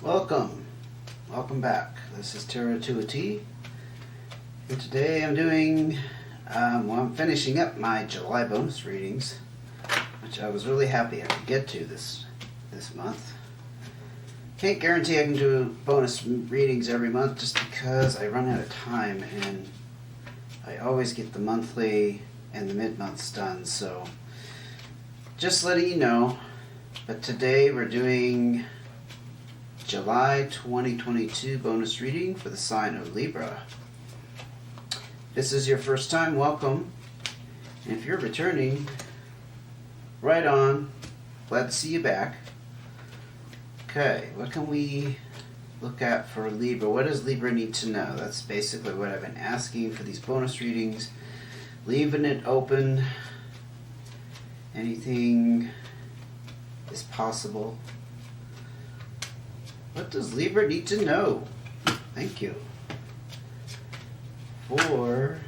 Welcome back. This is Tarot to a T, and today I'm doing, I'm finishing up my July bonus readings, which I was really happy I could get to this month. Can't guarantee I can do bonus readings every month just because I run out of time, and I always get the monthly and the mid-months done, so just letting you know. But today we're doing July 2022 bonus reading for the sign of Libra. If this is your first time, welcome. And if you're returning, right on. Glad to see you back. Okay, what can we look at for Libra? What does Libra need to know? That's basically what I've been asking for these bonus readings. Leaving it open. Anything is possible. What does Libra need to know? Thank you. For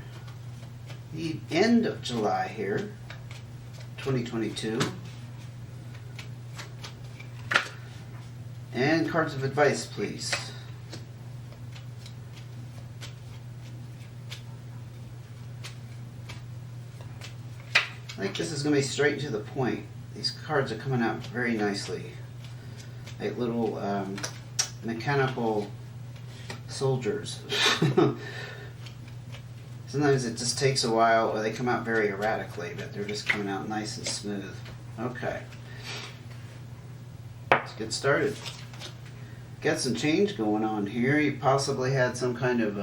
the end of July here, 2022. And cards of advice, please. I think this is going to be straight to the point. These cards are coming out very nicely. Like little mechanical soldiers. Sometimes it just takes a while, or they come out very erratically, but they're just coming out nice and smooth. Okay. Let's get started. Got some change going on here. You possibly had some kind of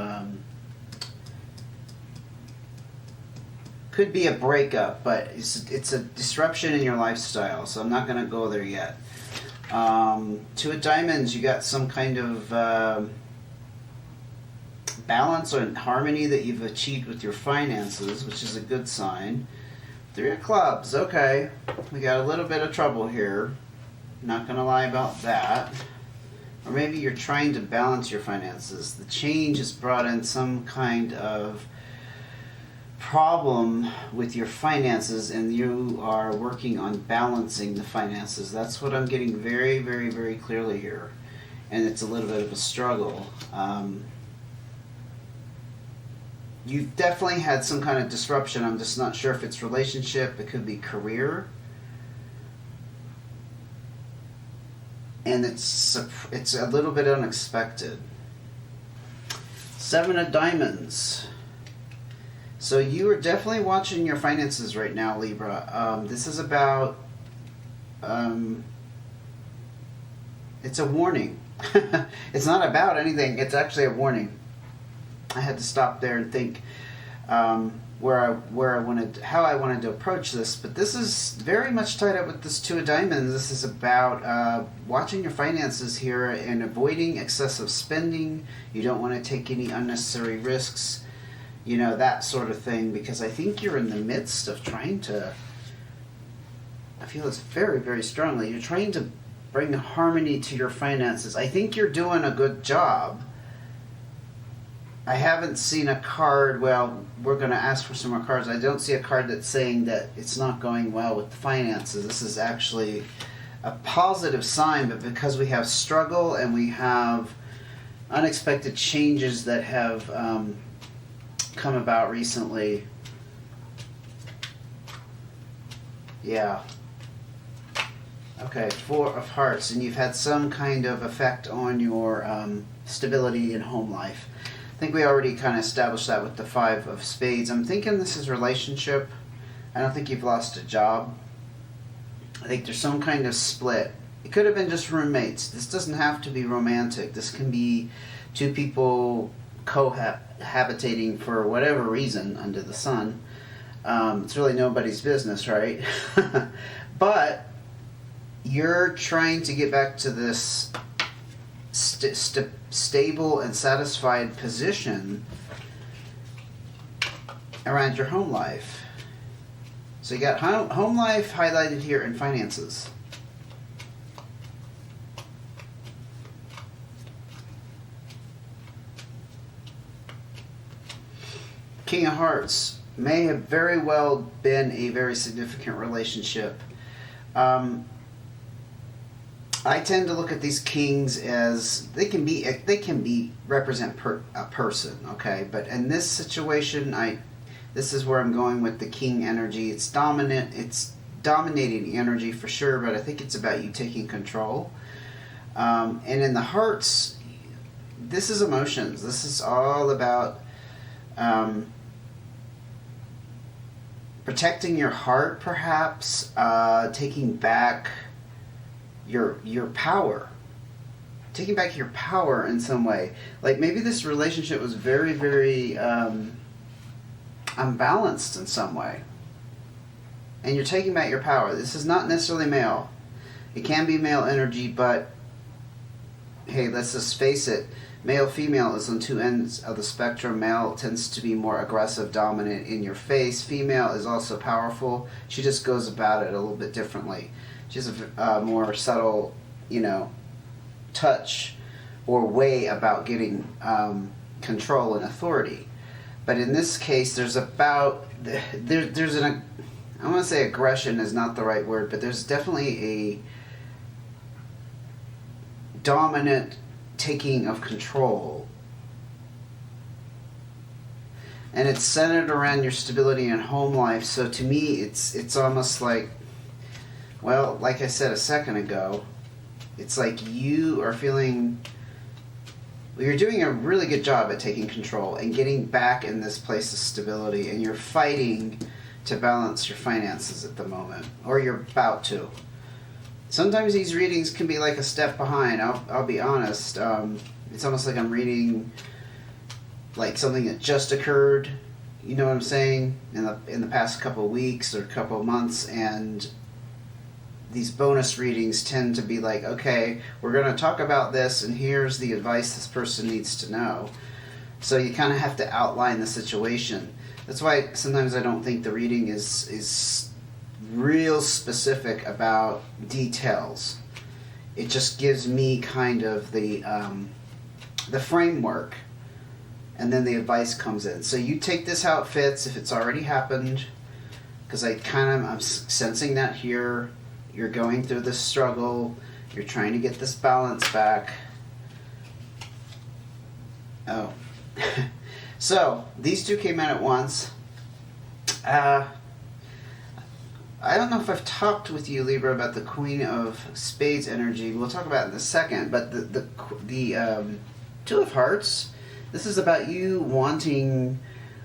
could be a breakup, but it's a disruption in your lifestyle, so I'm not going to go there yet. Two of Diamonds, you got some kind of balance or harmony that you've achieved with your finances, which is a good sign. Three of Clubs, okay. We got a little bit of trouble here. Not going to lie about that. Or maybe you're trying to balance your finances. The change has brought in some kind of problem with your finances, and you are working on balancing the finances. That's what I'm getting very, very, very clearly here. And it's a little bit of a struggle. You've definitely had some kind of disruption. I'm just not sure if it's relationship. It could be career. And it's a little bit unexpected. Seven of Diamonds. So you are definitely watching your finances right now, Libra. This is about, it's a warning. It's not about anything. It's actually a warning. I had to stop there and think how I wanted to approach this. But this is very much tied up with this Two of Diamonds. This is about watching your finances here and avoiding excessive spending. You don't want to take any unnecessary risks. You know, that sort of thing, because I think you're in the midst of trying to, I feel this very, very strongly, you're trying to bring harmony to your finances. I think you're doing a good job. I haven't seen a card, well, we're going to ask for some more cards. I don't see a card that's saying that it's not going well with the finances. This is actually a positive sign, but because we have struggle and we have unexpected changes that have come about recently. Yeah. Okay, Four of Hearts, and you've had some kind of effect on your stability in home life. I think we already kind of established that with the Five of Spades. I'm thinking this is relationship. I don't think you've lost a job. I think there's some kind of split. It could have been just roommates. This doesn't have to be romantic. This can be two people cohabitating for whatever reason under the sun. It's really nobody's business, right? But you're trying to get back to this stable and satisfied position around your home life. So you got home life highlighted here in finances. King of Hearts may have very well been a very significant relationship. I tend to look at these kings as they can be represent a person, okay? But in this situation, this is where I'm going with the king energy. It's dominating energy for sure, but I think it's about you taking control. And in the hearts, this is emotions. This is all about protecting your heart, perhaps, taking back your power. Taking back your power in some way. Like maybe this relationship was very, very unbalanced in some way. And you're taking back your power. This is not necessarily male. It can be male energy, but hey, let's just face it. Male, female is on two ends of the spectrum. Male tends to be more aggressive, dominant, in your face. Female is also powerful. She just goes about it a little bit differently. She has a more subtle, touch or way about getting control and authority. But in this case, there's an, I want to say aggression is not the right word, but there's definitely a dominant taking of control. And it's centered around your stability and home life. So to me, it's almost like, well, like I said a second ago, it's like you are feeling, well, you're doing a really good job at taking control and getting back in this place of stability, and you're fighting to balance your finances at the moment, or you're about to. Sometimes these readings can be like a step behind. I'll be honest. It's almost like I'm reading like something that just occurred. You know what I'm saying? In the past couple of weeks or couple of months, and these bonus readings tend to be like, okay, we're going to talk about this, and here's the advice this person needs to know. So you kind of have to outline the situation. That's why sometimes I don't think the reading is real specific about details. It just gives me kind of the framework, and then the advice comes in. So you take this how it fits, if it's already happened, because I'm sensing that here. You're going through this struggle. You're trying to get this balance back. Oh. So, these two came in at once. I don't know if I've talked with you, Libra, about the Queen of Spades energy. We'll talk about it in a second. But the Two of Hearts, this is about you wanting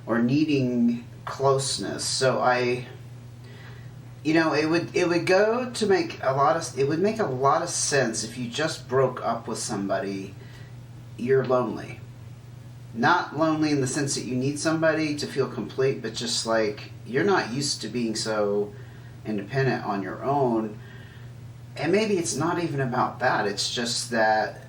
or needing closeness. So it would go to make it would make a lot of sense if you just broke up with somebody. You're lonely. Not lonely in the sense that you need somebody to feel complete, but just like you're not used to being so independent on your own. And maybe it's not even about that. It's just that,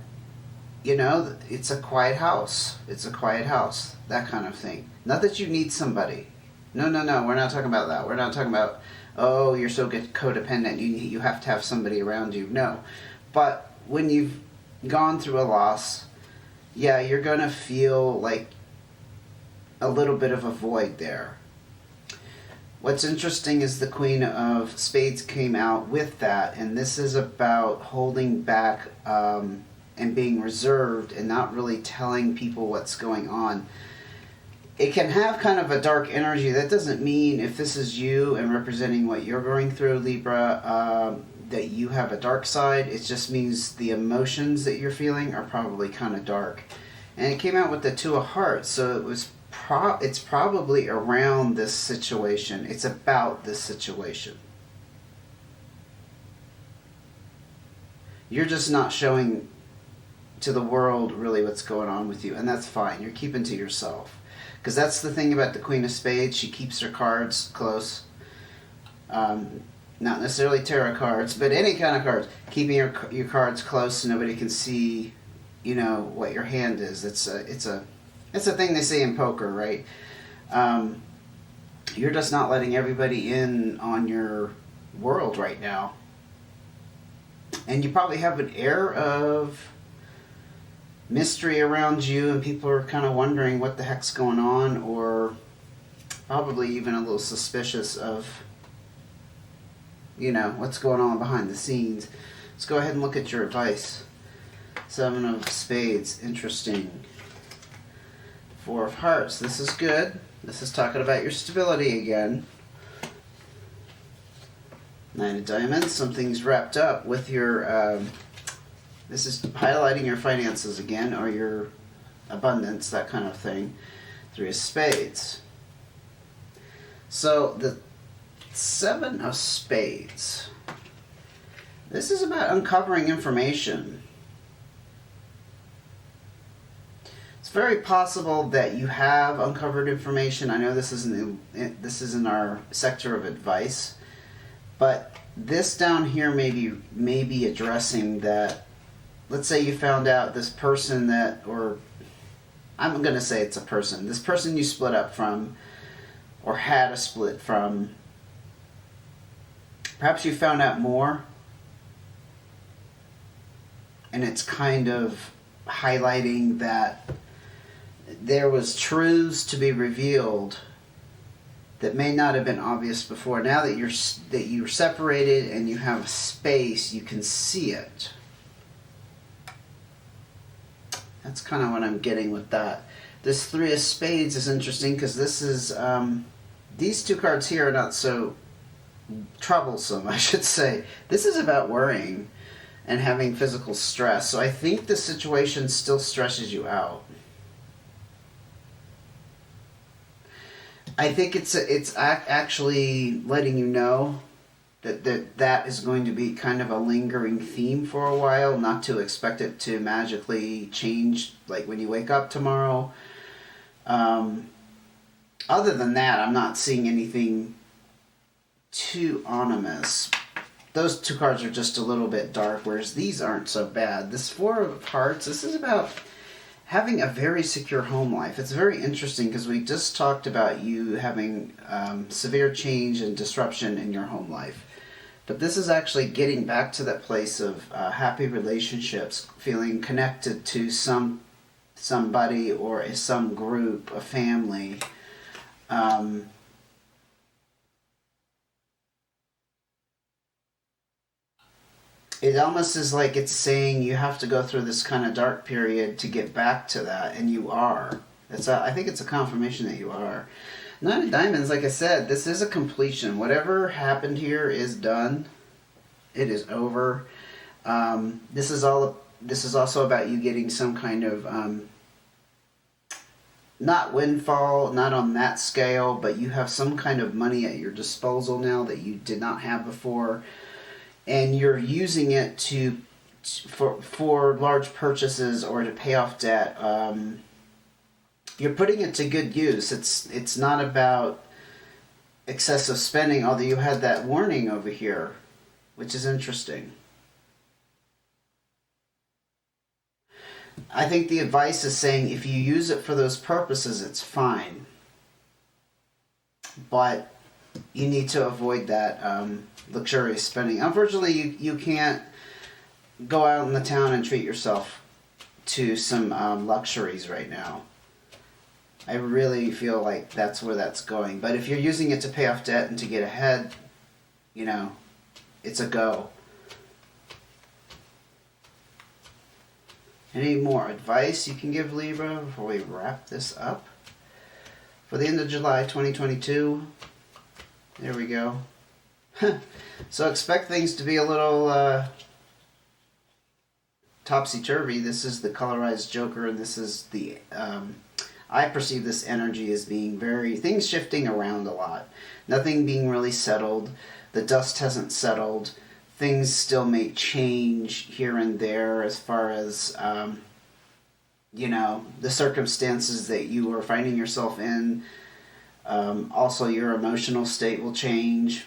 it's a quiet house. It's a quiet house. That kind of thing. Not that you need somebody. No. We're not talking about that. We're not talking about, oh, you're so codependent. You have to have somebody around you. No. But when you've gone through a loss, yeah, you're going to feel like a little bit of a void there. What's interesting is the Queen of Spades came out with that, and this is about holding back and being reserved and not really telling people what's going on. It can have kind of a dark energy. That doesn't mean, if this is you and representing what you're going through, Libra, that you have a dark side. It just means the emotions that you're feeling are probably kind of dark. And it came out with the Two of Hearts, so it's probably around this situation. It's about this situation. You're just not showing to the world really what's going on with you, and that's fine. You're keeping to yourself. Because that's the thing about the Queen of Spades. She keeps her cards close. Not necessarily tarot cards, but any kind of cards. Keeping your cards close so nobody can see, what your hand is. It's a thing they say in poker, right? You're just not letting everybody in on your world right now. And you probably have an air of mystery around you, and people are kind of wondering what the heck's going on, or probably even a little suspicious of, what's going on behind the scenes. Let's go ahead and look at your advice. 7 of Spades, interesting. 4 of Hearts, this is good. This is talking about your stability again. 9 of Diamonds, something's wrapped up with your, this is highlighting your finances again, or your abundance, that kind of thing. 3 of Spades. So the 7 of Spades, this is about uncovering information. It's very possible that you have uncovered information. I know this isn't our sector of advice, but this down here may be addressing that. Let's say you found out this person that, or I'm going to say it's a person. This person you split up from, or had a split from, perhaps you found out more, and it's kind of highlighting that there was truths to be revealed that may not have been obvious before. Now that you're separated and you have space, you can see it. That's kind of what I'm getting with that. This 3 of Spades is interesting because this is, these 2 cards here are not so troublesome, I should say. This is about worrying and having physical stress. So I think the situation still stresses you out. I think it's actually letting you know that is going to be kind of a lingering theme for a while, not to expect it to magically change like when you wake up tomorrow. Other than that, I'm not seeing anything too ominous. Those 2 cards are just a little bit dark, whereas these aren't so bad. This 4 of Hearts, this is about having a very secure home life. It's very interesting because we just talked about you having severe change and disruption in your home life. But this is actually getting back to that place of happy relationships, feeling connected to somebody or some group, a family. It almost is like it's saying you have to go through this kind of dark period to get back to that, and you are. I think it's a confirmation that you are. 9 of Diamonds, like I said, this is a completion. Whatever happened here is done. It is over. This is also about you getting some kind of not windfall, not on that scale, but you have some kind of money at your disposal now that you did not have before, and you're using it for large purchases or to pay off debt. You're putting it to good use. It's not about excessive spending, although you had that warning over here, which is interesting. I think the advice is saying if you use it for those purposes, it's fine. But you need to avoid that luxurious spending. Unfortunately, you can't go out in the town and treat yourself to some luxuries right now. I really feel like that's where that's going. But if you're using it to pay off debt and to get ahead, you know, it's a go. Any more advice you can give Libra before we wrap this up? For the end of July 2022, there we go. So expect things to be a little topsy-turvy. This is the colorized Joker, and this is the... I perceive this energy as being things shifting around a lot. Nothing being really settled. The dust hasn't settled. Things still may change here and there as far as, you know, the circumstances that you are finding yourself in. Also, your emotional state will change.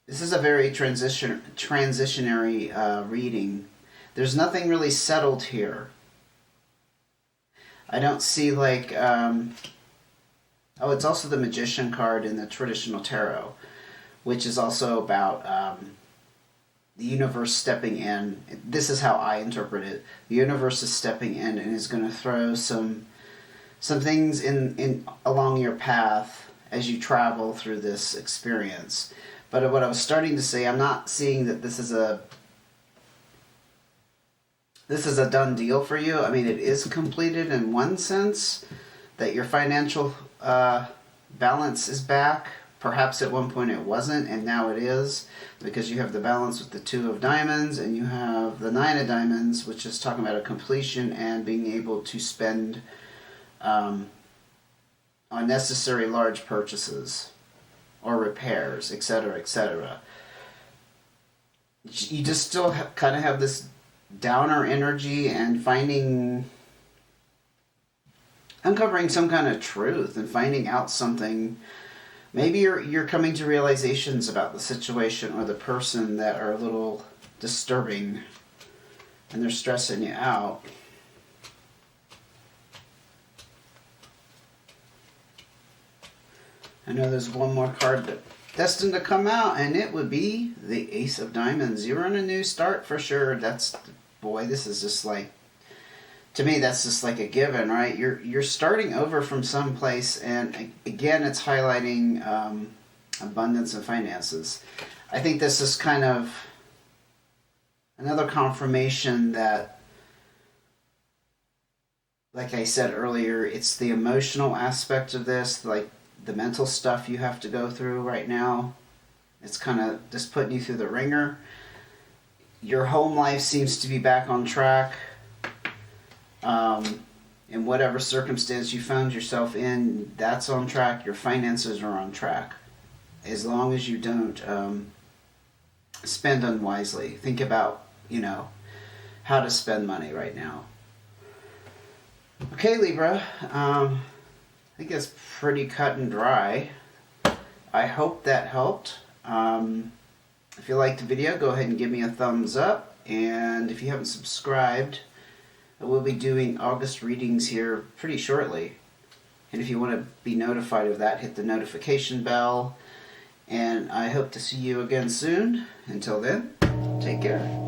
This is a very transitionary reading. There's nothing really settled here. I don't see like, it's also the Magician card in the traditional tarot, which is also about the universe stepping in. This is how I interpret it. The universe is stepping in and is going to throw some things in along your path as you travel through this experience. But what I was starting to say, I'm not seeing that this is a this is a done deal for you. I mean, it is completed in one sense, that your financial balance is back. Perhaps at one point it wasn't, and now it is, because you have the balance with the 2 of diamonds, and you have the 9 of diamonds, which is talking about a completion and being able to spend unnecessary large purchases or repairs, etc., etc. You just still kind of have this downer energy, and uncovering some kind of truth and finding out something. Maybe you're coming to realizations about the situation or the person that are a little disturbing, and they're stressing you out. I know there's one more card that's destined to come out, and it would be the Ace of Diamonds. You're on a new start for sure. Boy, this is just like, to me, that's just like a given, right? You're starting over from some place, and again, it's highlighting abundance and finances. I think this is kind of another confirmation that, like I said earlier, it's the emotional aspect of this, like the mental stuff you have to go through right now. It's kind of just putting you through the ringer. Your home life seems to be back on track. In whatever circumstance you found yourself in, that's on track. Your finances are on track. As long as you don't spend unwisely. Think about, how to spend money right now. Okay, Libra. I think that's pretty cut and dry. I hope that helped. If you liked the video, go ahead and give me a thumbs up. And if you haven't subscribed, we'll be doing August readings here pretty shortly. And if you want to be notified of that, hit the notification bell. And I hope to see you again soon. Until then, take care.